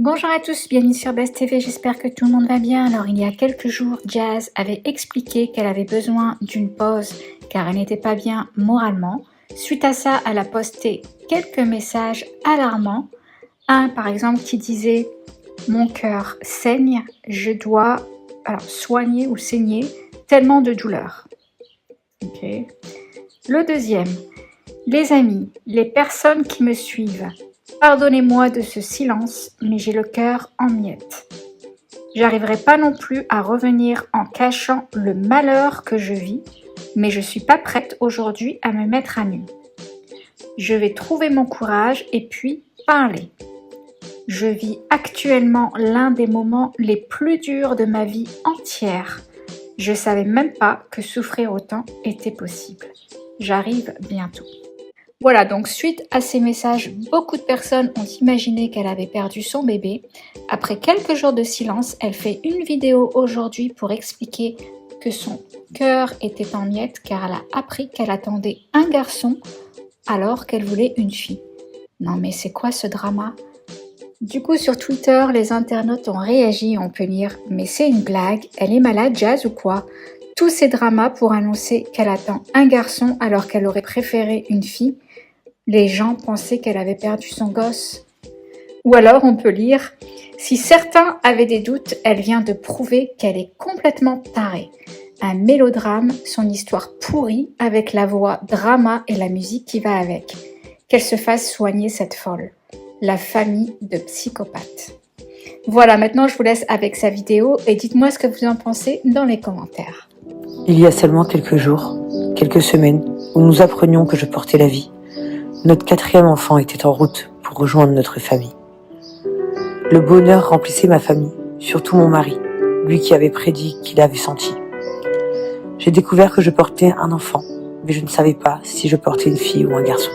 Bonjour à tous, bienvenue sur Best TV, j'espère que tout le monde va bien. Alors il y a quelques jours, Jazz avait expliqué qu'elle avait besoin d'une pause car elle n'était pas bien moralement. Suite à ça, elle a posté quelques messages alarmants. Un par exemple qui disait « Mon cœur saigne, je dois soigner ou saigner, tellement de douleur. » Okay. Le deuxième, « Les amis, les personnes qui me suivent, pardonnez-moi de ce silence, mais j'ai le cœur en miettes. J'arriverai pas non plus à revenir en cachant le malheur que je vis, mais je suis pas prête aujourd'hui à me mettre à nu. Je vais trouver mon courage et puis parler. Je vis actuellement l'un des moments les plus durs de ma vie entière. Je savais même pas que souffrir autant était possible. J'arrive bientôt. » Voilà, donc suite à ces messages, beaucoup de personnes ont imaginé qu'elle avait perdu son bébé. Après quelques jours de silence, elle fait une vidéo aujourd'hui pour expliquer que son cœur était en miettes car elle a appris qu'elle attendait un garçon alors qu'elle voulait une fille. Non mais c'est quoi ce drama? Du coup sur Twitter, les internautes ont réagi, on peut lire « Mais c'est une blague, elle est malade Jazz ou quoi ?» Tous ces dramas pour annoncer qu'elle attend un garçon alors qu'elle aurait préféré une fille. Les gens pensaient qu'elle avait perdu son gosse. Ou alors on peut lire « Si certains avaient des doutes, elle vient de prouver qu'elle est complètement tarée. Un mélodrame, son histoire pourrie avec la voix drama et la musique qui va avec. Qu'elle se fasse soigner cette folle. La famille de psychopathes. » Voilà, maintenant je vous laisse avec sa vidéo et dites-moi ce que vous en pensez dans les commentaires. Il y a seulement quelques jours, quelques semaines, où nous apprenions que je portais la vie. Notre 4e enfant était en route pour rejoindre notre famille. Le bonheur remplissait ma famille, surtout mon mari, lui qui avait prédit qu'il avait senti. J'ai découvert que je portais un enfant, mais je ne savais pas si je portais une fille ou un garçon.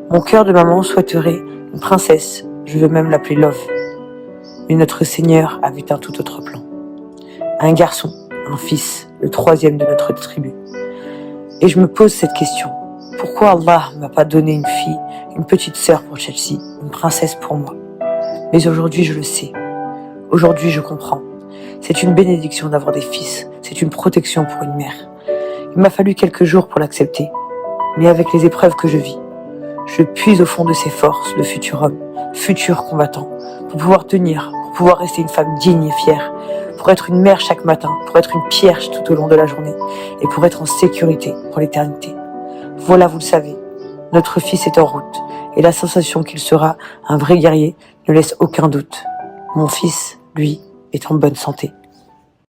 Mon cœur de maman souhaiterait une princesse, je veux même l'appeler Love. Mais notre Seigneur avait un tout autre plan. Un garçon, un fils, le 3e de notre tribu. Et je me pose cette question. Pourquoi Allah m'a pas donné une fille, une petite sœur pour Chelsea, une princesse pour moi? Mais aujourd'hui je le sais. Aujourd'hui je comprends. C'est une bénédiction d'avoir des fils. C'est une protection pour une mère. Il m'a fallu quelques jours pour l'accepter. Mais avec les épreuves que je vis, je puise au fond de ces forces de futur homme, futur combattant, pour pouvoir tenir, pour pouvoir rester une femme digne et fière, pour être une mère chaque matin, pour être une pierre tout au long de la journée, et pour être en sécurité pour l'éternité. Voilà, vous le savez, notre fils est en route, et la sensation qu'il sera un vrai guerrier ne laisse aucun doute. Mon fils, lui, est en bonne santé.